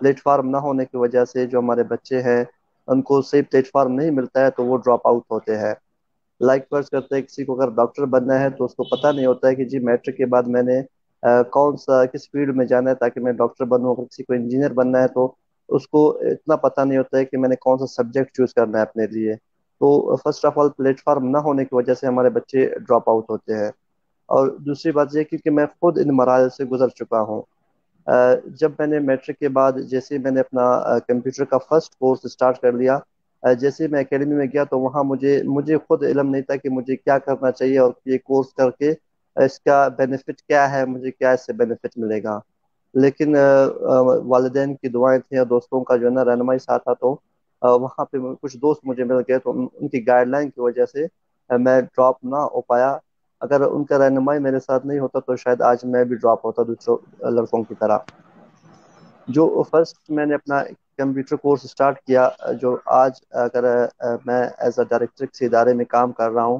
Plate form نہ ہونے کی وجہ سے جو ہمارے بچے ہیں ان کو صحیح پلیٹ فارم نہیں ملتا ہے تو وہ ڈراپ آؤٹ ہوتے ہیں. لائک فرض کرتے ہیں کسی کو اگر ڈاکٹر بننا ہے تو اس کو پتہ نہیں ہوتا ہے کہ جی میٹرک کے بعد میں نے کون سا کس فیلڈ میں جانا ہے تاکہ میں ڈاکٹر بنوں. اگر کسی کو انجینئر بننا ہے تو اس کو اتنا پتہ نہیں ہوتا ہے کہ میں نے کون سا سبجیکٹ چوز کرنا ہے اپنے لیے. تو first of all plate form نہ ہونے کی وجہ سے ہمارے بچے ڈراپ آؤٹ ہوتے ہیں. اور دوسری بات یہ کہ میں خود ان مراحل سے گزر چکا ہوں. جب میں نے میٹرک کے بعد جیسے میں نے اپنا کمپیوٹر کا فرسٹ کورس اسٹارٹ کر لیا, جیسے میں اکیڈمی میں گیا تو وہاں مجھے خود علم نہیں تھا کہ مجھے کیا کرنا چاہیے اور یہ کورس کر کے اس کا بینیفٹ کیا ہے, مجھے کیا اس سے بینیفٹ ملے گا. لیکن والدین کی دعائیں تھیں اور دوستوں کا جو ہے نا رہنمائی ساتھ تھا, تو وہاں پہ کچھ دوست مجھے مل گئے تو ان کی گائیڈ لائن کی وجہ سے میں ڈراپ نہ ہو پایا. اگر ان کا رہنمائی میرے ساتھ نہیں ہوتا تو شاید آج میں بھی ڈراپ ہوتا دوسروں لڑکوں کی طرح. جو فرسٹ میں نے اپنا کمپیوٹر کورس اسٹارٹ کیا, جو آج اگر میں ایز اے ڈائریکٹر کسی ادارے میں کام کر رہا ہوں,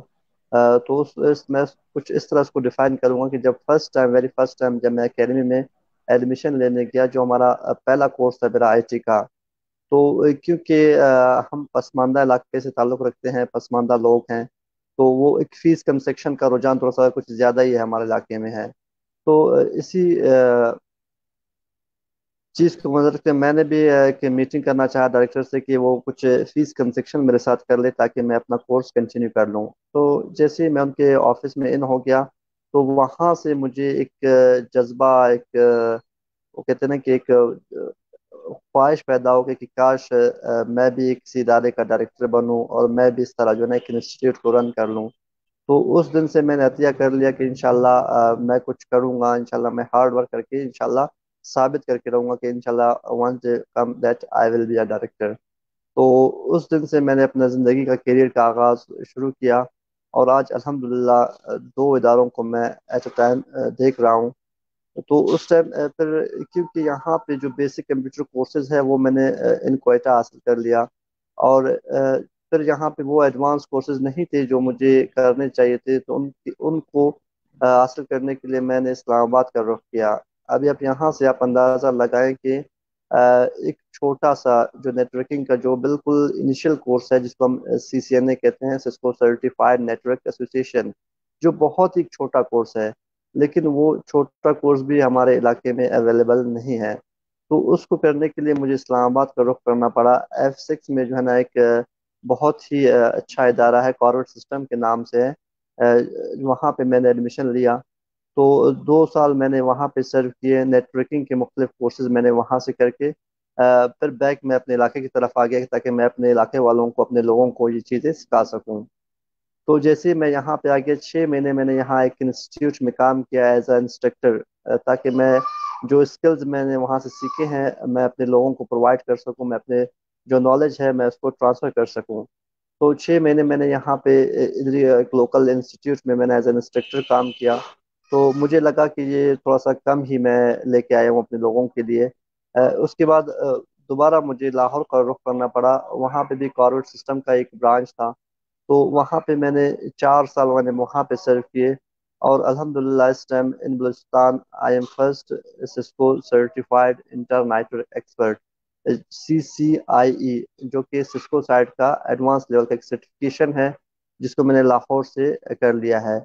تو میں کچھ اس طرح اس کو ڈیفائن کروں گا کہ جب ویری فرسٹ ٹائم جب میں اکیڈمی میں ایڈمیشن لینے گیا, جو ہمارا پہلا کورس تھا میرا IT کا, تو کیونکہ ہم پسماندہ علاقے سے تعلق رکھتے ہیں, پسماندہ لوگ ہیں, تو وہ ایک فیس کنسیکشن کا رجحان تھوڑا سا کچھ زیادہ ہی ہے ہمارے علاقے میں ہے. تو اسی چیز کو نظر رکھتے میں نے بھی ایک میٹنگ کرنا چاہا ڈائریکٹر سے کہ وہ کچھ فیس کنسیکشن میرے ساتھ کر لے تاکہ میں اپنا کورس کنٹینیو کر لوں. تو جیسے ہی میں ان کے آفس میں ان ہو گیا تو وہاں سے مجھے ایک جذبہ, ایک وہ کہتے ہیں نا کہ ایک خواہش پیدا ہو گئی کہ کاش میں بھی کسی ادارے کا ڈائریکٹر بنوں اور میں بھی اس طرح جو ہے نا ایک انسٹیٹیوٹ کو رن کر لوں. تو اس دن سے میں نے عطیہ کر لیا کہ انشاءاللہ میں کچھ کروں گا, انشاءاللہ میں ہارڈ ورک کر کے انشاءاللہ ثابت کر کے رہوں گا کہ انشاءاللہ one day come that I will be a director. تو اس دن سے میں نے اپنا زندگی کا کیریئر کا آغاز شروع کیا, اور آج الحمدللہ 2 اداروں کو میں ایٹ اے ٹائم دیکھ رہا ہوں. تو اس ٹائم پھر کیونکہ یہاں پہ جو بیسک کمپیوٹر کورسز ہے وہ میں نے ان کوئٹہ حاصل کر لیا, اور پھر یہاں پہ وہ ایڈوانس کورسز نہیں تھے جو مجھے کرنے چاہیے تھے, تو ان کو حاصل کرنے کے لیے میں نے اسلام آباد کا رخ کیا. ابھی آپ یہاں سے آپ اندازہ لگائیں کہ ایک چھوٹا سا جو نیٹورکنگ کا جو بالکل انیشیل کورس ہے جس کو ہم CCNA کہتے ہیں, سسکو سرٹیفائڈ نیٹورک ایسوسیشن, جو بہت ہی چھوٹا کورس ہے, لیکن وہ چھوٹا کورس بھی ہمارے علاقے میں اویلیبل نہیں ہے. تو اس کو کرنے کے لیے مجھے اسلام آباد کا رخ کرنا پڑا. F6 میں جو ہے نا ایک بہت ہی اچھا ادارہ ہے, کارورڈ سسٹم کے نام سے ہے, وہاں پہ میں نے ایڈمیشن لیا. تو 2 سال میں نے وہاں پہ سرو کیے, نیٹورکنگ کے مختلف کورسز میں نے وہاں سے کر کے پھر بیک میں اپنے علاقے کی طرف آ گیا تاکہ میں اپنے علاقے والوں کو, اپنے لوگوں کو یہ چیزیں سکھا سکوں. تو جیسے میں یہاں پہ آ گیا 6 مہینے میں نے یہاں ایک انسٹیٹیوٹ میں کام کیا ایز اے انسٹرکٹر, تاکہ میں جو اسکلز میں نے وہاں سے سیکھے ہیں میں اپنے لوگوں کو پرووائڈ کر سکوں, میں اپنے جو نالج ہے میں اس کو ٹرانسفر کر سکوں. تو 6 مہینے میں نے یہاں پہ ادھر ایک لوکل انسٹیٹیوٹ میں نے ایز این انسٹرکٹر کام کیا. تو مجھے لگا کہ یہ تھوڑا سا کم ہی میں لے کے آیا ہوں اپنے لوگوں کے لیے. اس کے بعد دوبارہ مجھے لاہور کا رخ کرنا پڑا, وہاں پہ بھی کارورڈ سسٹم کا ایک برانچ تھا, تو وہاں پہ میں نے 4 سال میں نے وہاں پہ سرو کیے. اور الحمدللہ اس time in Balochistan I am first Cisco certified internetwork expert CCIE, جو کہ سسکو سائٹ کا ایڈوانس لیول کا ایک سرٹیفکیشن ہے جس کو میں نے لاہور سے کر لیا ہے.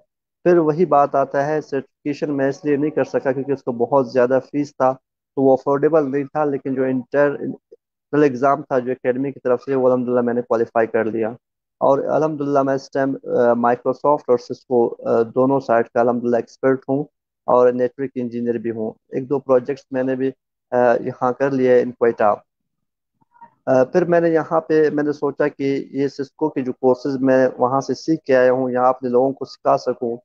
پھر وہی بات آتا ہے, سرٹیفکیشن میں اس لیے نہیں کر سکا کیونکہ اس کو بہت زیادہ فیس تھا, تو وہ افورڈیبل نہیں تھا, لیکن جو انٹرنل ایگزام تھا جو اکیڈمی کی طرف سے, وہ الحمدللہ میں نے کوالیفائی کر لیا. اور الحمدللہ میں اس ٹائم مائکروسافٹ اور سسکو دونوں سائٹ کا الحمدللہ ایکسپرٹ ہوں, اور نیٹورک انجینئر بھی ہوں. 1-2 پروجیکٹس میں نے بھی یہاں کر لیے ان کوئٹہ. پھر میں نے یہاں پہ میں نے سوچا کہ یہ سسکو کے جو کورسز میں وہاں سے سیکھ کے آیا ہوں, یہاں اپنے لوگوں کو سکھا سکوں,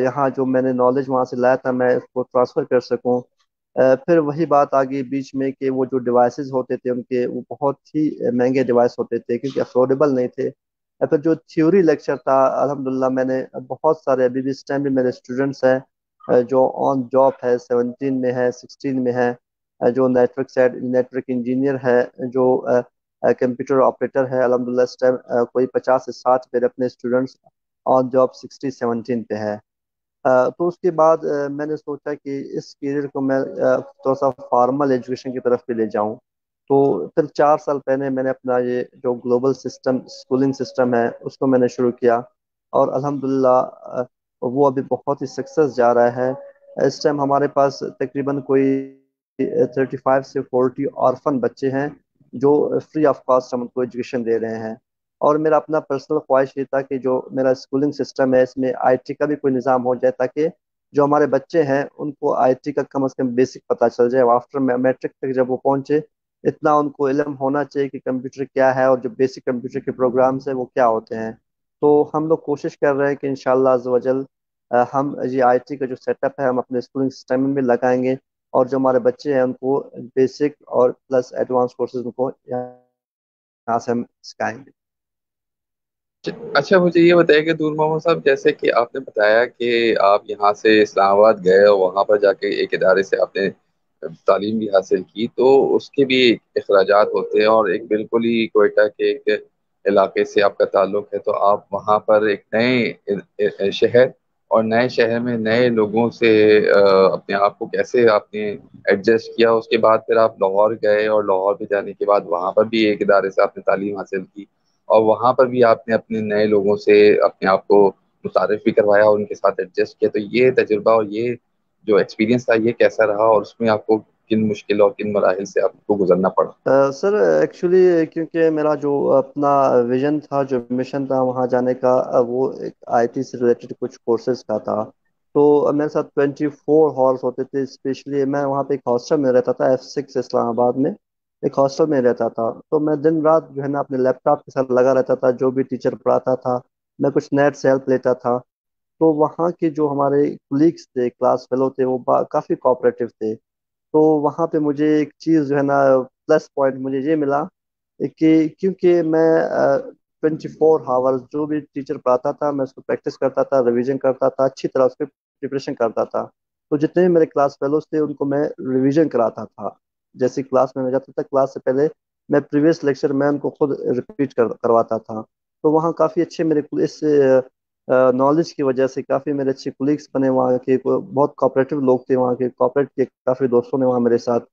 یہاں جو میں نے نالج وہاں سے لایا تھا میں اس کو ٹرانسفر کر سکوں. پھر وہی بات آ گئی بیچ میں کہ وہ جو ڈیوائسز ہوتے تھے ان کے وہ بہت ہی مہنگے ڈیوائس ہوتے تھے کیونکہ افورڈیبل نہیں تھے. پھر جو تھیوری لیکچر تھا الحمدللہ میں نے بہت سارے ابھی بھی اس ٹائم بھی میرے اسٹوڈنٹس ہیں جو آن جاب ہے, 17 میں ہے, 16 میں ہے, جو نیٹورک انجینئر ہے, جو کمپیوٹر آپریٹر ہے. الحمدللہ اس ٹائم کوئی 50 سے 60 پھر اپنے اسٹوڈنٹس آن جاب 16-17 پہ ہے. تو اس کے بعد میں نے سوچا کہ اس کیریئر کو میں تھوڑا سا فارمل ایجوکیشن کی طرف بھی لے جاؤں. تو پھر 4 سال پہلے میں نے اپنا یہ جو گلوبل سسٹم اسکولنگ سسٹم ہے اس کو میں نے شروع کیا. اور الحمدللہ وہ ابھی بہت ہی سکسیس جا رہا ہے. اس ٹائم ہمارے پاس تقریباً کوئی 35 سے 40 آرفن بچے ہیں جو فری آف کاسٹ ہم ان کو ایجوکیشن دے رہے ہیں. اور میرا اپنا پرسنل خواہش یہ تھا کہ جو میرا اسکولنگ سسٹم ہے اس میں آئی ٹی کا بھی کوئی نظام ہو جائے تاکہ جو ہمارے بچے ہیں ان کو آئی ٹی کا کم از کم بیسک پتہ چل جائے. آفٹر میٹرک تک جب وہ پہنچے اتنا ان کو علم ہونا چاہیے کہ کمپیوٹر کیا ہے اور جو بیسک کمپیوٹر کے پروگرامس ہیں وہ کیا ہوتے ہیں. تو ہم لوگ کوشش کر رہے ہیں کہ انشاءاللہ عز و جل ہم یہ آئی ٹی کا جو سیٹ اپ ہے ہم اپنے اسکولنگ سسٹم میں بھی لگائیں گے اور جو ہمارے بچے ہیں ان کو بیسک اور پلس ایڈوانس کورسز ان کو یہاں سے ہم سکھائیں گے. اچھا، مجھے یہ بتائیے کہ دور محمد صاحب، جیسے کہ آپ نے بتایا کہ آپ یہاں سے اسلام آباد گئے اور وہاں پر جا کے ایک ادارے سے آپ نے تعلیم بھی حاصل کی، تو اس کے بھی اخراجات ہوتے ہیں، اور ایک بالکل ہی کوئٹہ کے ایک علاقے سے آپ کا تعلق ہے، تو آپ وہاں پر ایک نئے شہر اور نئے شہر میں نئے لوگوں سے اپنے آپ کو کیسے آپ نے ایڈجسٹ کیا. اس کے بعد پھر آپ لاہور گئے اور لاہور پہ جانے کے بعد وہاں پر بھی ایک ادارے سے آپ نے تعلیم حاصل کی، اور وہاں پر بھی آپ نے اپنے نئے لوگوں سے اپنے آپ کو متعارف بھی کروایا اور ان کے ساتھ ایڈجسٹ کیا. تو یہ تجربہ اور یہ جو ایکسپیرینس تھا یہ کیسا رہا، اور اس میں آپ کو کن مشکلوں اور کن مراحل سے آپ کو گزرنا پڑا؟ سر ایکچولی کیونکہ میرا جو اپنا ویژن تھا جو مشن تھا وہاں جانے کا وہ ایک آئی ٹی سے ریلیٹڈ کچھ کورسز کا تھا. تو میرے ساتھ 24 ہارس ہوتے تھے. اسپیشلی میں وہاں پہ ایک ہاسٹل میں رہتا تھا F6 اسلام آباد میں ایک ہاسٹل میں رہتا تھا. تو میں دن رات جو ہے نا اپنے لیپ ٹاپ کے ساتھ لگا رہتا تھا. جو بھی ٹیچر پڑھاتا تھا میں کچھ نیٹ سے ہیلپ لیتا تھا. تو وہاں کے جو ہمارے کولیگس تھے کلاس فیلو تھے وہ کافی کوآپریٹو تھے. تو وہاں پہ مجھے ایک چیز جو ہے نا پلس پوائنٹ مجھے یہ ملا کہ کیونکہ میں 24 آورس جو بھی ٹیچر پڑھاتا تھا میں اس کو پریکٹس کرتا تھا ریویژن کرتا تھا اچھی طرح اس کی پریپریشن کرتا تھا. تو جتنے بھی میرے کلاس فیلوز تھے ان کو میں ریویژن کراتا تھا. جیسے کلاس میں جاتا تھا کلاس سے پہلے میں پریویس لیکچر میں ان کو خود ریپیٹ کرواتا تھا. تو وہاں کافی اچھے میرے اس نالج کی وجہ سے کافی میرے اچھے کولیگس بنے. وہاں کے بہت کوآپریٹو لوگ تھے وہاں کے کوآپریٹ کیے کافی دوستوں نے وہاں میرے ساتھ.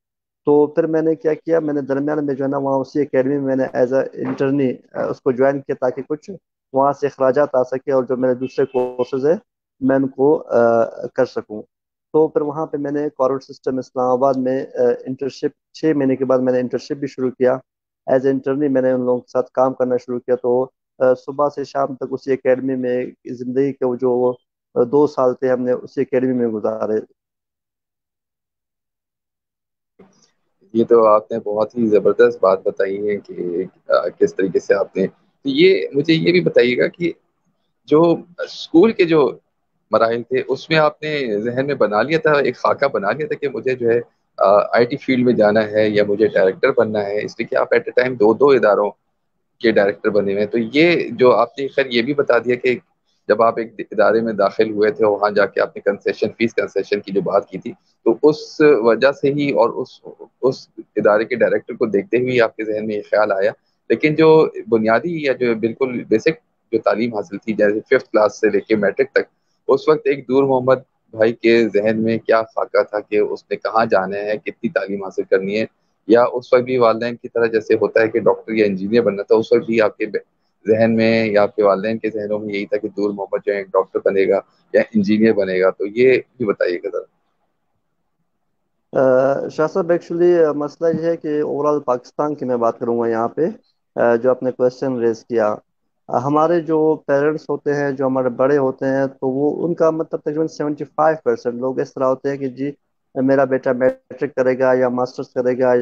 تو پھر میں نے کیا کیا میں نے درمیان میں جو ہے نا وہاں اسی اکیڈمی میں نے ایز اے انٹرنی اس کو جوائن کیا تاکہ کچھ وہاں سے اخراجات آ سکے اور جو میرے دوسرے کورسز ہیں میں ان کو کر سکوں. تو پھر وہاں پہ میں نے کارپوریٹ سسٹم اسلام آباد میں انٹرنشپ 6 مہینے کے بعد میں نے انٹرنشپ بھی شروع کیا. ایز اے انٹرنی میں نے ان لوگوں کے ساتھ کام کرنا شروع کیا. تو صبح سے شام تک اسی اکیڈمی میں زندگی کے جو 2 سال تھے ہم نے اسی اکیڈمی میں گزارے. یہ تو آپ نے بہت ہی زبردست بات بتائی ہے کہ کس طریقے سے آپ نے. تو یہ مجھے یہ بھی بتائیے گا کہ جو اسکول کے جو مراحل تھے اس میں آپ نے ذہن میں بنا لیا تھا، ایک خاکہ بنا لیا تھا کہ مجھے جو ہے آئی ٹی فیلڈ میں جانا ہے یا مجھے ڈائریکٹر بننا ہے، اس لیے کہ آپ ایٹ اے ٹائم دو دو اداروں کے ڈائریکٹر بنے ہوئے ہیں. تو یہ جو آپ نے خیر یہ بھی بتا دیا کہ جب آپ ایک ادارے میں داخل ہوئے تھے وہاں جا کے آپ نے فیس کنسیشن کی جو بات کی تھی، تو اس وجہ سے ہی اور اس ادارے کے ڈائریکٹر کو دیکھتے ہوئے آپ کے ذہن میں یہ خیال آیا. لیکن جو بنیادی یا جو بالکل بیسک جو تعلیم حاصل تھی جیسے 5th کلاس سے لے کے میٹرک تک، اس وقت ایک دور محمد بھائی کے ذہن میں کیا خاکہ تھا کہ اس نے کہاں جانا ہے، کتنی تعلیم حاصل کرنی ہے؟ یا اس وقت بھی والدین کی طرح جیسے ہوتا ہے کہ ڈاکٹر یا انجینئر بننا تھا، اس وقت بھی آپ کے ذہن میں یا آپ کے والدین کے ذہنوں میں یہی تھا کہ دور محمد جو ہے ڈاکٹر بنے گا یا انجینئر بنے گا؟ تو یہ بھی بتائیے گا ذرا. شاہ صاحب ایکچولی مسئلہ یہ ہے کہ اوور آل پاکستان کی میں بات کروں گا یہاں پہ. جو آپ نے کوشچن ریز کیا ہمارے جو پیرنٹس ہوتے ہیں جو ہمارے بڑے ہوتے ہیں تو وہ ان کا مطلب تقریباً 75% لوگ اس طرح ہوتے ہیں کہ جی میرا بیٹا میٹرک کرے گا یا ماسٹرز کرے گا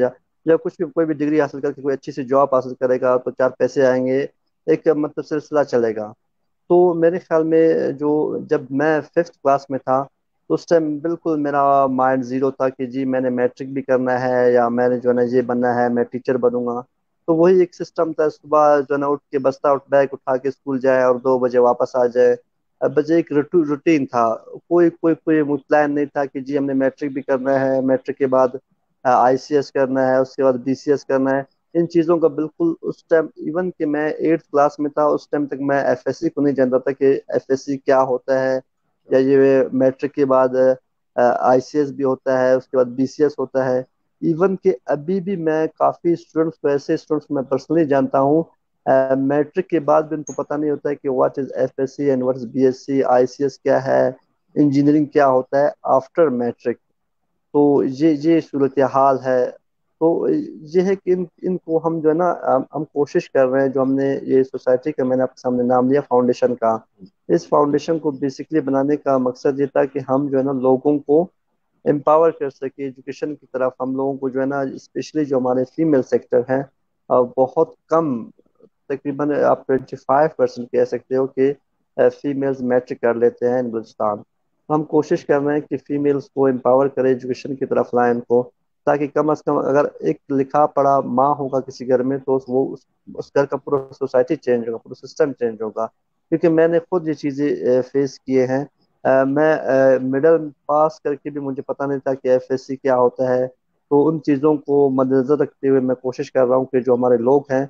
یا کچھ بھی کوئی بھی ڈگری حاصل کر کے کوئی اچھی سی جاب حاصل کرے گا تو 4 پیسے آئیں گے ایک مطلب سلسلہ چلے گا. تو میرے خیال میں جو جب میں 5th کلاس میں تھا تو اس ٹائم بالکل میرا مائنڈ زیرو تھا کہ جی میں نے میٹرک بھی کرنا ہے یا میں نے جو ہے نا یہ بننا ہے میں ٹیچر بنوں گا. تو وہی ایک سسٹم تھا صبح جو ہے نا اٹھ کے بستہ بیگ اٹھا کے اسکول جائے اور 2 بجے واپس آ جائے. بس ایک روٹین تھا. کوئی پلان نہیں تھا کہ جی ہم نے میٹرک بھی کرنا ہے میٹرک کے بعد ICS کرنا ہے اس کے بعد BCS کرنا ہے. ان چیزوں کا بالکل اس ٹائم ایون کہ میں 8th کلاس میں تھا اس ٹائم تک میں FSC کو نہیں جانتا تھا کہ FSC کیا ہوتا ہے یا یہ میٹرک کے بعد آئی سی ایس بھی ہوتا ہے، اس کے بعد بی سی ایس ہوتا ہے. ایون کہ ابھی بھی میں کافی اسٹوڈنٹس کو، ایسے اسٹوڈنٹس میں پرسنلی جانتا ہوں، میٹرک کے بعد بھی ان کو پتہ نہیں ہوتا ہے کہ what is F S C and what is B S C, I C S کیا ہے، انجینئرنگ کیا ہوتا ہے آفٹر میٹرک. تو یہ صورتحال ہے. تو یہ ہے کہ ان کو ہم جو ہے نا، ہم کوشش کر رہے ہیں، جو ہم نے یہ سوسائٹی کا میں نے آپ کے سامنے نام لیا فاؤنڈیشن کا، اس فاؤنڈیشن کو بیسکلی بنانے کا مقصد یہ تھا کہ ہم جو ہے نا لوگوں کو امپاور کر سکے ایجوکیشن کی طرف. ہم لوگوں کو جو ہے نا اسپیشلی جو ہمارے فیمیل سیکٹر ہیں، بہت کم، تقریباً آپ 25% کہہ سکتے ہو کہ فیمیلز میٹرک کر لیتے ہیں ان بلوچستان. ہم کوشش کر رہے ہیں کہ فیمیلز کو امپاور کرے، ایجوکیشن کی طرف لائیں ان کو، تاکہ کم از کم اگر ایک لکھا پڑھا ماں ہوگا کسی گھر میں تو وہ اس گھر کا پورا سوسائٹی چینج ہوگا، پورا سسٹم چینج ہوگا. کیونکہ میں نے خود یہ چیزیں فیس کیے ہیں. میں مڈل پاس کر کے بھی مجھے پتہ نہیں تھا کہ ایف ایس سی کیا ہوتا ہے. تو ان چیزوں کو مد نظر رکھتے ہوئے میں کوشش کر رہا ہوں کہ جو ہمارے لوگ ہیں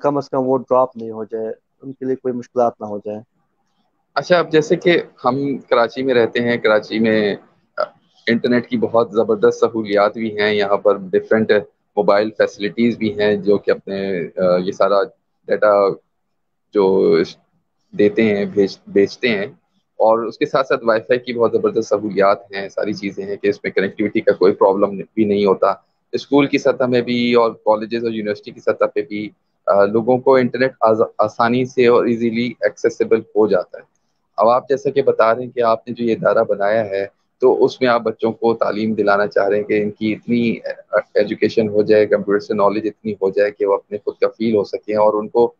کم از کم وہ ڈراپ نہیں ہو جائے، ان کے لیے کوئی مشکلات نہ ہو جائے. اچھا، اب جیسے کہ ہم کراچی میں رہتے ہیں، کراچی میں انٹرنیٹ کی بہت زبردست سہولیات بھی ہیں، یہاں پر ڈفرینٹ موبائل فیسلٹیز بھی ہیں جو کہ اپنے یہ سارا ڈیٹا جو دیتے ہیں، بیچتے ہیں. اور اس کے ساتھ ساتھ وائی فائی کی بہت زبردست سہولیات ہیں، ساری چیزیں ہیں کہ اس میں کنیکٹیوٹی کا کوئی پرابلم بھی نہیں ہوتا. اسکول کی سطح میں بھی اور کالجز اور یونیورسٹی کی سطح پہ بھی لوگوں کو انٹرنیٹ آسانی سے اور ایزیلی ایکسیسیبل ہو جاتا ہے. اب آپ جیسا کہ بتا رہے ہیں کہ آپ نے جو یہ ادارہ بنایا ہے تو اس میں آپ بچوں کو تعلیم دلانا چاہ رہے ہیں کہ ان کی اتنی ایجوکیشن ہو جائے، کمپیوٹر سے نالج اتنی ہو جائے کہ وہ اپنے خود کفیل ہو سکیں اور ان کو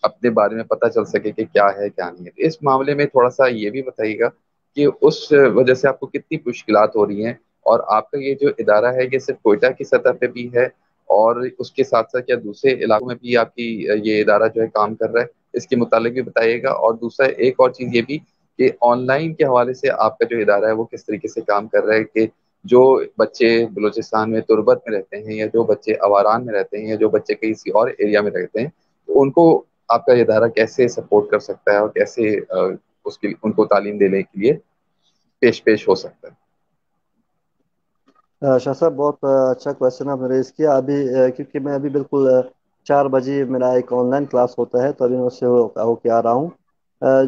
اپنے بارے میں پتہ چل سکے کہ کیا ہے کیا نہیں ہے. اس معاملے میں تھوڑا سا یہ بھی بتائیے گا کہ اس وجہ سے آپ کو کتنی مشکلات ہو رہی ہیں، اور آپ کا یہ جو ادارہ ہے یہ صرف کوئٹہ کی سطح پہ بھی ہے اور اس کے ساتھ ساتھ کیا دوسرے علاقوں میں بھی آپ کی یہ ادارہ جو ہے کام کر رہا ہے؟ اس کے متعلق بھی بتائیے گا. اور دوسرا ایک اور چیز یہ بھی کہ آن لائن کے حوالے سے آپ کا جو ادارہ ہے وہ کس طریقے سے کام کر رہا ہے کہ جو بچے بلوچستان میں تربت میں رہتے ہیں، یا جو بچے آواران میں رہتے ہیں، یا جو بچے کسی اور ایریا میں رہتے ہیں، تو ان کو آپ کا یہ ادارہ کیسے سپورٹ کر سکتا ہے اور کیسے اس کی ان کو تعلیم دینے کے لیے پیش ہو سکتا ہے؟ شاہ صاحب، بہت اچھا کوشچن آپ نے ریز کیا. ابھی کیونکہ میں ابھی بالکل 4 بجے میرا ایک آن لائن کلاس ہوتا ہے، تو ابھی میں اس سے ہو کے آ رہا ہوں.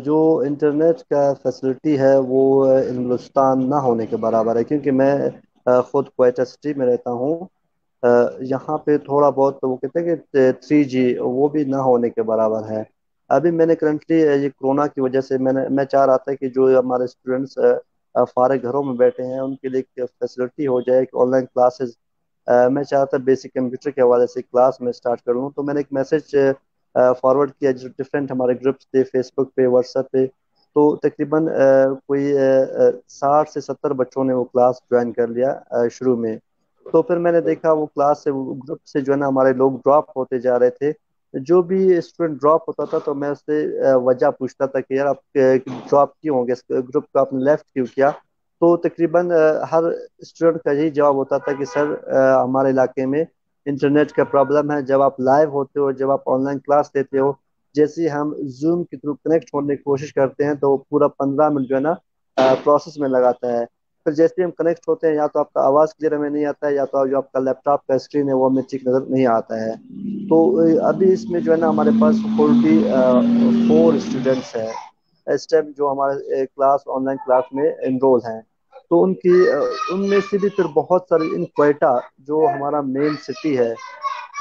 جو انٹرنیٹ کا فیسلٹی ہے وہ ہندوستان نہ ہونے کے برابر ہے، کیونکہ میں خود کوئٹہ سٹی میں رہتا ہوں. یہاں پہ تھوڑا بہت وہ کہتے ہیں کہ 3G وہ بھی نہ ہونے کے برابر ہے. ابھی میں نے کرنٹلی یہ کورونا کی وجہ سے میں چاہ رہا تھا کہ جو ہمارے اسٹوڈنٹس فارغ گھروں میں بیٹھے ہیں ان کے لیے ایک فیسلٹی ہو جائے کہ آن لائن کلاسز. میں چاہتا بیسک کمپیوٹر کے حوالے سے کلاس میں اسٹارٹ کروں. تو میں نے ایک میسج فارورڈ کیا جو ڈفرینٹ ہمارے گروپس تھے، فیس بک پہ، واٹس ایپ پہ. تو تقریباً کوئی 60 سے 70 بچوں نے وہ کلاس جوائن کر لیا شروع میں. تو پھر میں نے دیکھا وہ کلاس سے، وہ گروپ سے جو ہے نا ہمارے لوگ ڈراپ ہوتے جا رہے تھے. جو بھی اسٹوڈنٹ ڈراپ ہوتا تھا تو میں اس سے وجہ پوچھتا تھا کہ یار آپ ڈراپ کیوں ہوں گے، اس گروپ کو آپ نے لیفٹ کیوں کیا. تو تقریباً ہر اسٹوڈنٹ کا یہی جواب ہوتا تھا کہ سر ہمارے علاقے میں انٹرنیٹ کا پرابلم ہے. جب آپ لائیو ہوتے ہو، جب آپ آن لائن کلاس لیتے ہو، جیسے ہی ہم زوم کے تھرو کنیکٹ ہونے کی کوشش کرتے ہیں تو پورا 15 منٹ جو ہے نا پروسیس میں لگاتا ہے. پھر جیسے ہی ہم کنیکٹ ہوتے ہیں یا تو آپ کا آواز کلیئر ہمیں نہیں آتا ہے، یا تو جو آپ کا لیپ ٹاپ کا اسکرین ہے وہ ہمیں ٹھیک نظر نہیں آتا ہے. تو ابھی اس میں جو ہے نا ہمارے پاس 44 اسٹوڈنٹس ہیں اس ٹائم جو ہمارے کلاس آن لائن کلاس میں انرول ہیں. تو ان میں سے بھی پھر بہت سارے ان کوئٹہ جو ہمارا مین سٹی ہے،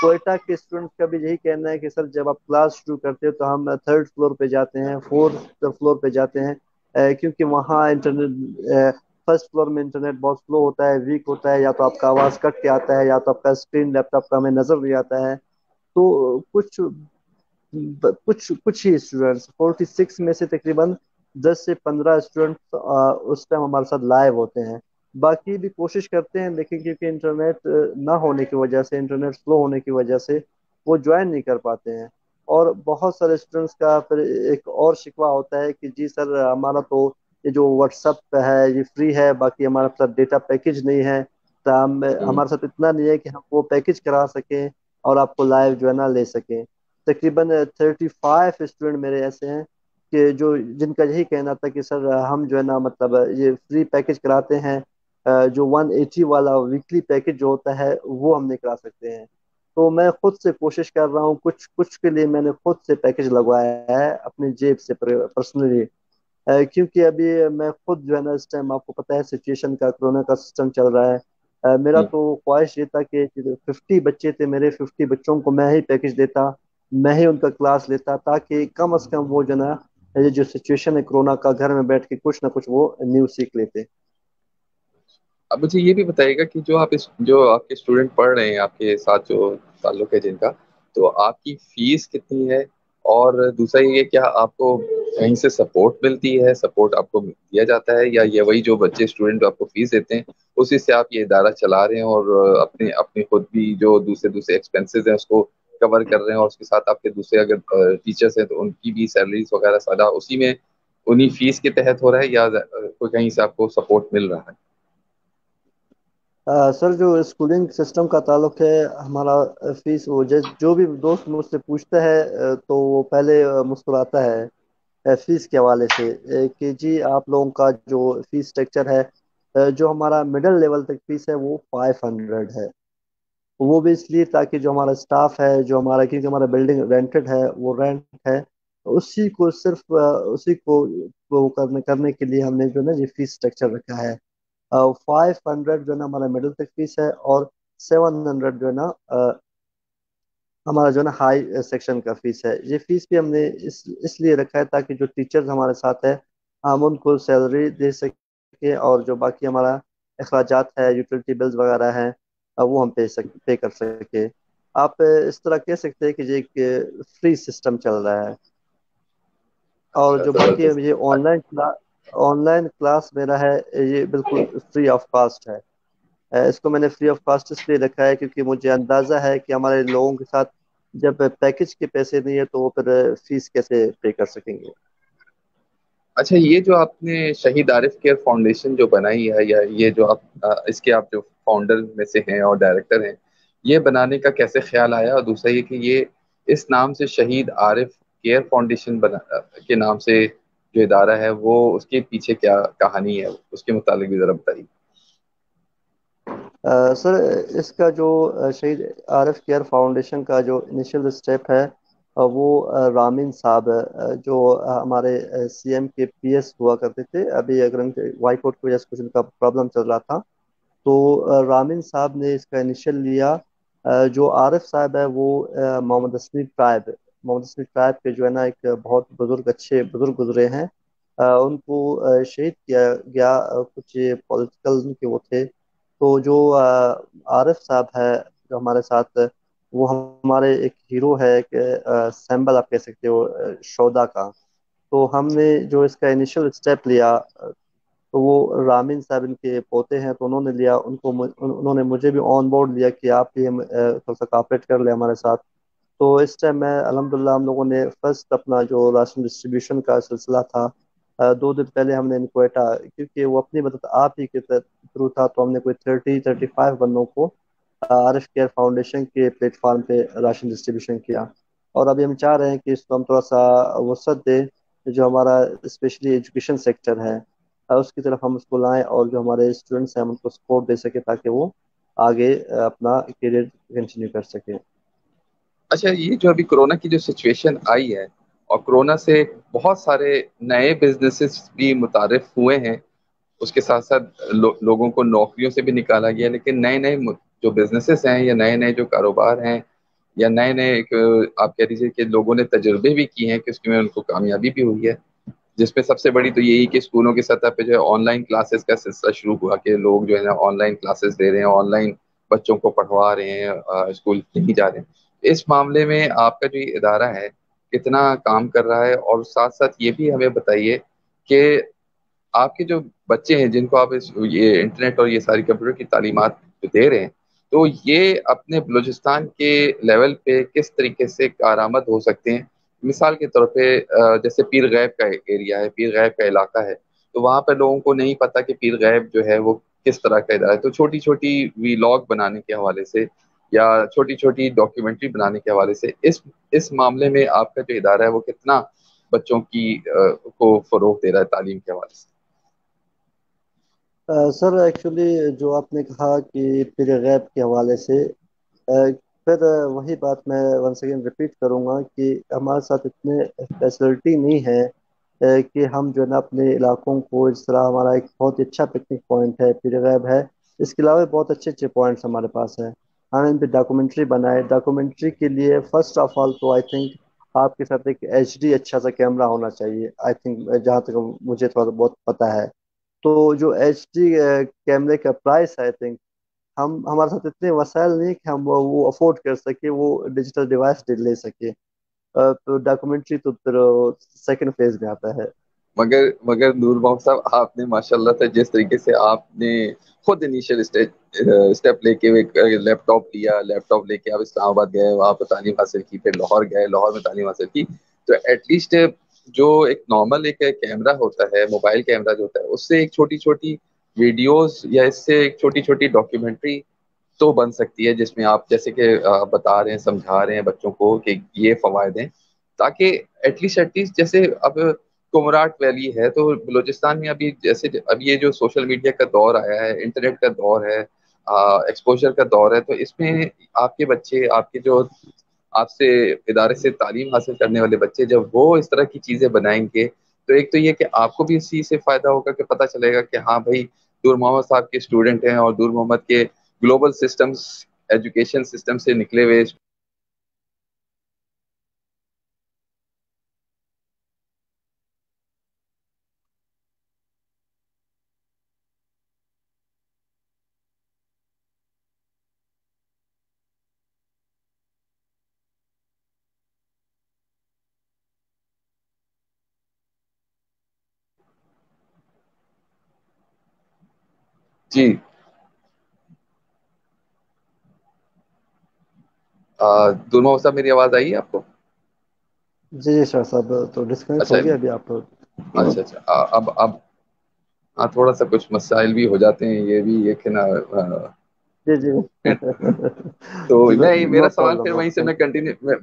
کوئٹہ کے اسٹوڈنٹس کا بھی یہی کہنا ہے کہ سر جب آپ کلاس شروع کرتے ہیں تو ہم 3rd فلور پہ جاتے ہیں، 4th فلور پہ جاتے ہیں، کیونکہ وہاں انٹرنیٹ 1st فلور میں انٹرنیٹ بہت سلو ہوتا ہے، ویک ہوتا ہے، یا تو آپ کا آواز کٹ کے آتا ہے، یا تو آپ کا اسکرین لیپ ٹاپ کا ہمیں نظر نہیں آتا ہے. تو کچھ ہی اسٹوڈنٹس 46 میں سے تقریباً 10 سے 15 اسٹوڈنٹ اس ٹائم ہمارے ساتھ لائیو ہوتے ہیں. باقی بھی کوشش کرتے ہیں لیکن کیونکہ انٹرنیٹ نہ ہونے کی وجہ سے، انٹرنیٹ سلو ہونے کی وجہ سے وہ جوائن نہیں کر پاتے ہیں. اور بہت سارے اسٹوڈنٹس کا پھر ایک اور شکوہ ہوتا ہے کہ جی سر ہمارا تو یہ جو واٹس ایپ پہ ہے یہ فری ہے، باقی ہمارے ساتھ ڈیٹا پیکج نہیں ہے، تو ہمارے ساتھ اتنا نہیں ہے کہ ہم وہ پیکج کرا سکیں اور آپ کو لائیو جو ہے نا لے سکیں. تقریباً 35 اسٹوڈنٹ میرے ایسے ہیں کہ جو جن کا یہی کہنا تھا کہ سر ہم جو ہے نا مطلب یہ فری پیکج کراتے ہیں، جو 180 والا ویکلی پیکج جو ہوتا ہے وہ ہم نہیں کرا سکتے ہیں۔ تو میں خود سے کوشش کر رہا ہوں، کچھ کچھ کے لیے میں نے خود سے پیکج لگوایا ہے اپنی جیب سے پرسنلی، کیونکہ ابھی میں خود جو ہے نا اس ٹائم آپ کو پتہ ہے سچویشن کا، کرونا کا سسٹم چل رہا ہے۔ میرا ہوں۔ تو خواہش یہ تھا کہ 50 بچے تھے میرے، 50 بچوں کو میں ہی پیکج دیتا، میں ہی ان کا کلاس لیتا، تاکہ کم از کم وہ جو نا یہ جو سچویشن ہے کرونا کا، گھر میں بیٹھ کے کچھ نہ کچھ وہ نیو سیکھ لیتے۔ اب مجھے یہ بھی بتائیے گا کہ جو آپ کے اسٹوڈنٹ پڑھ رہے ہیں آپ کے ساتھ جو تعلق ہے جن کا، تو آپ کی فیس کتنی ہے؟ اور دوسرا یہ کیا آپ کو کہیں سے سپورٹ ملتی ہے، سپورٹ آپ کو دیا جاتا ہے، یا یہ وہی جو بچے اسٹوڈنٹ آپ کو فیس دیتے ہیں اسی سے آپ یہ ادارہ چلا رہے ہیں اور اپنے خود بھی جو دوسرے ایکسپینسز ہیں اس کو کور کر رہے ہیں، اور اس کے ساتھ آپ کے دوسرے اگر ٹیچرس ہیں تو ان کی بھی سیلریز وغیرہ سارا اسی میں انہی فیس کے تحت ہو رہا ہے، یا کوئی کہیں سے آپ کو سپورٹ مل رہا ہے؟ سر جو اسکولنگ سسٹم کا تعلق ہے ہمارا، فیس وہ جو بھی دوست مجھ سے پوچھتا ہے تو وہ پہلے مسکراتا ہے فیس کے حوالے سے، کہ جی آپ لوگوں کا جو فیس اسٹرکچر ہے، جو ہمارا مڈل لیول تک فیس ہے وہ 500 ہے۔ وہ بھی اس لیے تاکہ جو ہمارا اسٹاف ہے، جو ہمارا، کیونکہ ہمارا بلڈنگ رینٹڈ ہے، وہ رینٹ ہے، اسی کو صرف اسی کو وہ کرنے کے لیے ہم نے جو نا یہ فیس اسٹرکچر رکھا ہے۔ 500 جو ہے نا ہمارا مڈل تک فیس ہے، اور 700 جو ہے نا ہمارا جو ہے نا ہائی سیکشن کا فیس ہے۔ یہ فیس بھی ہم نے اس لیے رکھا ہے تاکہ جو ٹیچرز ہمارے ساتھ ہے ہم ان کو سیلری دے سکیں، اور جو باقی ہمارا اخراجات ہے، یوٹیلیٹی بلز وغیرہ ہیں، وہ ہم پے کر سکے۔ آپ اس طرح کہہ سکتے ہیں کہ یہ ایک فری سسٹم چل رہا ہے۔ اور اچھا، جو باقی زبردست۔ یہ آن لائن کلاس میرا ہے، یہ بالکل فری آف کاسٹ ہے۔ اس کو میں نے فری آف کاسٹ اس لیے رکھا ہے کیونکہ مجھے اندازہ ہے کہ ہمارے لوگوں کے ساتھ جب پیکج کے پیسے نہیں ہے تو وہ پھر فیس کیسے پے کر سکیں گے۔ اچھا، یہ جو آپ نے شہید عارف کیئر فاؤنڈیشن جو بنائی ہے، یا یہ جو اس کے آپ جو فاؤنڈر میں سے ہیں اور ڈائریکٹر ہیں، یہ بنانے کا کیسے خیال آیا؟ اور دوسرا یہ کہ یہ اس نام سے شہید عارف کیئر فاؤنڈیشن کے نام سے جو ادارہ ہے، وہ اس کے پیچھے کیا کہانی ہے، اس کے متعلق بھی ذرا بتائیے۔ سر اس کا جو شہید عارف کیئر فاؤنڈیشن کا جو انیشل اسٹیپ ہے، وہ رامین صاحب جو ہمارے سی ایم کے پی ایس ہوا کرتے تھے، ابھی اگر وائی کورٹ کی وجہ سے کچھ ان کا پرابلم چل رہا تھا، تو رامین صاحب نے اس کا انیشل لیا۔ جو عارف صاحب ہے وہ محمد اسمی ٹرائب کے جو ہے نا ایک بہت بزرگ، اچھے بزرگ گزرے ہیں، ان کو شہید کیا گیا، کچھ پولیٹیکل کے وہ تھے۔ تو جو عارف صاحب ہے جو ہمارے ساتھ، وہ ہمارے ایک ہیرو ہے، ایک سیمبل آپ کہہ سکتے ہو شودا کا۔ تو ہم نے جو اس کا انیشل اسٹیپ لیا، تو وہ رامین صاحب ان کے پوتے ہیں، تو انہوں نے لیا، انہوں نے مجھے بھی آن بورڈ لیا کہ آپ بھی تھوڑا سا کاپریٹ کر لیں ہمارے ساتھ۔ تو اس ٹائم میں الحمدللہ ہم لوگوں نے فرسٹ اپنا جو راشن ڈسٹریبیوشن کا سلسلہ تھا، 2 دن پہلے ہم نے ان کو کیونکہ وہ اپنی مدد آپ ہی کے تھرو تھا، تو ہم نے کوئی 35 بندوں کو عارف کیئر فاؤنڈیشن کے پلیٹ فارم پہ راشن ڈسٹریبیوشن کیا۔ اور ابھی ہم چاہ رہے ہیں کہ اس کو ہم تھوڑا سا وسعت دیں، جو ہمارا اسپیشلی ایجوکیشن سیکٹر ہے اس کی طرف ہم اس کو لائیں، اور جو ہمارے اسٹوڈنٹس ہیں ہم ان کو سپورٹ دے سکیں تاکہ وہ آگے اپنا کیریئر کنٹینیو کر سکیں۔ اچھا، یہ جو ابھی کرونا کی جو سچویشن آئی ہے، اور کرونا سے بہت سارے نئے بزنسز بھی متعارف ہوئے ہیں، اس کے ساتھ ساتھ لوگوں کو نوکریوں سے بھی نکالا گیا، لیکن نئے نئے جو بزنسز ہیں یا نئے نئے جو کاروبار ہیں، یا نئے نئے ایک آپ کہہ دیجیے کہ لوگوں نے تجربے بھی کیے ہیں کہ اس میں ان کو کامیابی بھی ہوئی ہے، جس میں سب سے بڑی تو یہی کہ اسکولوں کی سطح پہ جو ہے آن لائن کلاسز کا سلسلہ شروع ہوا، کہ لوگ جو ہے نا آن لائن کلاسز دے رہے ہیں، آن لائن بچوں کو پڑھوا رہے ہیں، اسکول نہیں جا رہے ہیں۔ اس معاملے میں آپ کا جو یہ ادارہ ہے کتنا کام کر رہا ہے؟ اور ساتھ ساتھ یہ بھی ہمیں بتائیے کہ آپ کے جو بچے ہیں جن کو آپ یہ انٹرنیٹ اور یہ ساری کمپیوٹر کی تعلیمات جو دے رہے ہیں، تو یہ اپنے بلوچستان کے لیول پہ کس طریقے سے کارآمد ہو سکتے ہیں؟ مثال کے طور پہ جیسے پیر غیب کا ایریا ہے، پیر غیب کا علاقہ ہے، تو وہاں پہ لوگوں کو نہیں پتا کہ پیر غیب جو ہے وہ کس طرح کا ادارہ ہے، تو چھوٹی چھوٹی ولاگ بنانے کے حوالے سے یا چھوٹی چھوٹی ڈاکیومنٹری بنانے کے حوالے سے اس معاملے میں آپ کا جو ادارہ ہے وہ کتنا بچوں کی کو فروغ دے رہا ہے تعلیم کے حوالے سے؟ سر ایکچولی جو آپ نے کہا کہ پیر غیب کے حوالے سے، پھر وہی بات میں ونس اگین ریپیٹ کروں گا کہ ہمارے ساتھ اتنے فیسلٹی نہیں ہے کہ ہم جو ہے نا اپنے علاقوں کو، اس طرح ہمارا ایک بہت ہی اچھا پکنک پوائنٹ ہے پیر غیب ہے، اس کے علاوہ بہت اچھے اچھے پوائنٹس ہمارے پاس ہیں، ہم ان پہ ڈاکومنٹری بنائے۔ ڈاکومنٹری کے لیے فرسٹ آف آل تو آئی تھنک آپ کے ساتھ ایک ایچ ڈی اچھا سا کیمرہ ہونا چاہیے، آئی تھنک جہاں تک مجھے تھوڑا بہت پتا ہے۔ تو جو ایچ ڈی کیمرے کا پرائس آئی تھنک، ہمارے ساتھ اتنے وسائل نہیں کہ ہم وہ افورڈ کر سکے، وہ ڈیجیٹل ڈیوائس لے سکے۔ تو ڈاکومنٹری تو پھر سیکنڈ فیز میں آتا ہے۔ مگر نور محمد صاحب، آپ نے ماشاء اللہ سے جس طریقے سے آپ نے خود انیشیل اسٹیپ لے کے ایک لیپ ٹاپ لیا، لیپ ٹاپ لے کے آپ اسلام آباد گئے، وہاں پہ تعلیم حاصل کی، پھر لاہور گئے، لاہور میں تعلیم حاصل کی، تو ایٹ لیسٹ جو ایک نارمل ایک کیمرہ ہوتا ہے، موبائل کیمرہ جو ہوتا ہے، اس سے ایک چھوٹی چھوٹی ویڈیوز یا اس سے ایک چھوٹی چھوٹی ڈاکیومنٹری تو بن سکتی ہے، جس میں آپ جیسے کہ بتا رہے ہیں، سمجھا رہے ہیں بچوں کو کہ یہ فوائد ہیں، تاکہ ایٹ لیسٹ جیسے اب کمراٹ ویلی ہے تو بلوچستان میں ابھی جیسے اب یہ جو سوشل میڈیا کا دور آیا ہے، انٹرنیٹ کا دور ہے، ایکسپوجر کا دور ہے، تو اس میں آپ کے بچے، آپ کے جو آپ سے ادارے سے تعلیم حاصل کرنے والے بچے، جب وہ اس طرح کی چیزیں بنائیں گے، تو ایک تو یہ کہ آپ کو بھی اس چیز سے فائدہ ہوگا کہ پتہ چلے گا کہ ہاں بھائی، دور محمد صاحب کے اسٹوڈنٹ ہیں، اور دور محمد کے گلوبل سسٹمز، ایجوکیشن سسٹم سے نکلے ہوئے۔ جی، دور محمد صاحب، میری آواز آئی ہے آپ کو؟ جی جی شاہ صاحب، تو ڈسکنیکٹ اچھا ہو گیا ابھی آپ۔ اچھا اچھا، اب ہاں، تھوڑا سا کچھ مسائل بھی ہو جاتے ہیں، یہ بھی ایک ہے نا، جی جی تو میں نو میرا سوال پرابلم، پھر وہیں سے تھینک میں یو۔ کنٹینیو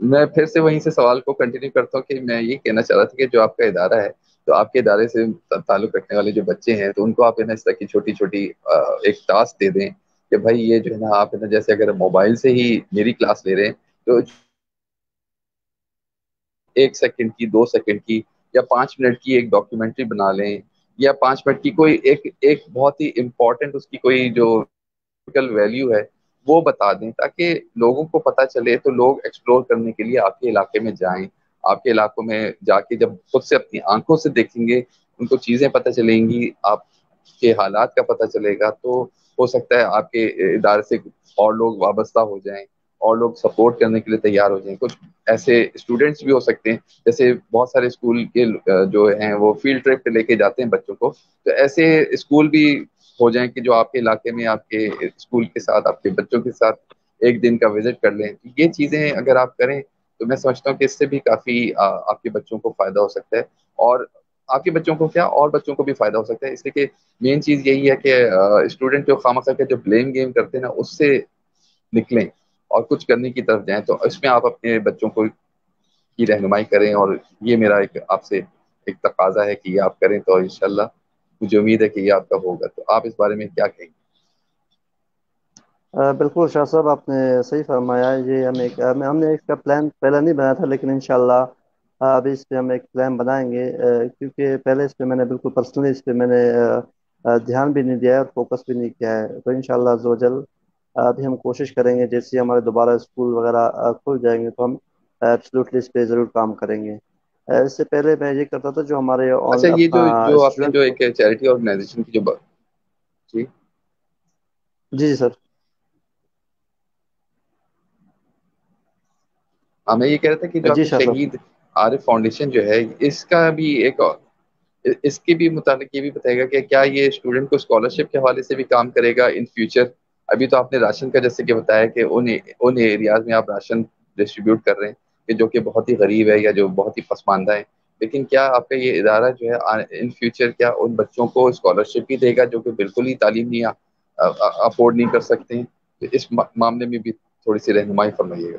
میں پھر سے وہیں سے سوال کو کنٹینیو کرتا ہوں کہ میں یہ کہنا چاہ رہا تھا کہ جو آپ کا ادارہ ہے، تو آپ کے ادارے سے تعلق رکھنے والے جو بچے ہیں، تو ان کو آپ ہے نا اس طرح کی چھوٹی چھوٹی ایک ٹاسک دے دیں کہ بھائی یہ جو ہے نا، آپ ہے نا جیسے اگر موبائل سے ہی میری کلاس لے رہے ہیں، تو 1 سیکنڈ کی، 2 سیکنڈ کی، یا 5 منٹ کی ایک ڈاکیومنٹری بنا لیں، یا 5 منٹ کی کوئی ایک بہت ہی امپورٹنٹ اس کی کوئی جو ویلیو ہے وہ بتا دیں، تاکہ لوگوں کو پتا چلے، تو لوگ ایکسپلور کرنے کے لیے آپ کے علاقے میں جائیں، آپ کے علاقوں میں جا کے جب خود سے اپنی آنکھوں سے دیکھیں گے، ان کو چیزیں پتہ چلیں گی، آپ کے حالات کا پتہ چلے گا، تو ہو سکتا ہے آپ کے ادارے سے اور لوگ وابستہ ہو جائیں، اور لوگ سپورٹ کرنے کے لیے تیار ہو جائیں۔ کچھ ایسے اسٹوڈنٹس بھی ہو سکتے ہیں، جیسے بہت سارے اسکول کے جو ہیں وہ فیلڈ ٹرپ پہ لے کے جاتے ہیں بچوں کو، تو ایسے اسکول بھی ہو جائیں کہ جو آپ کے علاقے میں آپ کے اسکول کے ساتھ، آپ کے بچوں کے ساتھ 1 دن کا وزٹ کر لیں۔ یہ چیزیں اگر آپ کریں تو میں سمجھتا ہوں کہ اس سے بھی کافی آپ کے بچوں کو فائدہ ہو سکتا ہے، اور آپ کے بچوں کو کیا، اور بچوں کو بھی فائدہ ہو سکتا ہے، اس لیے کہ مین چیز یہی ہے کہ اسٹوڈنٹ جو خواہ کے جو بلیم گیم کرتے ہیں نا، اس سے نکلیں اور کچھ کرنے کی طرف جائیں، تو اس میں آپ اپنے بچوں کو کی رہنمائی کریں، اور یہ میرا ایک آپ سے ایک تقاضا ہے کہ یہ آپ کریں، تو انشاءاللہ مجھے امید ہے کہ یہ آپ کا ہوگا۔ تو آپ اس بارے میں کیا کہیں گے؟ بالکل شاہ صاحب، آپ نے صحیح فرمایا۔ یہ ہم نے اس کا پلان پہلے نہیں بنایا تھا، لیکن انشاءاللہ ابھی اس پہ ہم ایک پلان بنائیں گے، کیونکہ پہلے اس پہ میں نے بالکل پرسنلی اس پہ میں نے دھیان بھی نہیں دیا ہے اور فوکس بھی نہیں کیا ہے۔ تو انشاءاللہ عز و جل ابھی ہم کوشش کریں گے، جیسے ہمارے دوبارہ اسکول وغیرہ کھل جائیں گے تو ہم ایبسلوٹلی اس پہ ضرور کام کریں گے۔ اس سے پہلے میں یہ کرتا تھا، جو ہمارے اچھا، یہ اپنا جو آپ نے اسٹوڈنٹ، جو ایک چیریٹی آرگنائزیشن کی جو جی، جی جی سر، میں یہ کہہ رہا تھا کہ جو آپ جی کی شاہ صاحب۔ شہید عارف فاؤنڈیشن جو ہے، اس کا بھی ایک، اس کے بھی متعلق یہ بھی بتائے گا کہ کیا یہ اسٹوڈنٹ کو اسکالرشپ کے حوالے سے بھی کام کرے گا ان فیوچر؟ ابھی تو آپ نے راشن کا جیسے کہ بتایا کہ ان ایریاز میں آپ راشن ڈسٹریبیوٹ کر رہے ہیں کہ جو کہ بہت ہی غریب ہے یا جو بہت ہی پسماندہ ہے، لیکن کیا آپ کا یہ ادارہ جو ہے ان فیوچر کیا ان بچوں کو اسکالرشپ بھی دے گا جو کہ بالکل ہی تعلیم نہیں افورڈ نہیں کر سکتے ہیں؟ تو اس معاملے میں بھی تھوڑی سی رہنمائی فرمائیے گا۔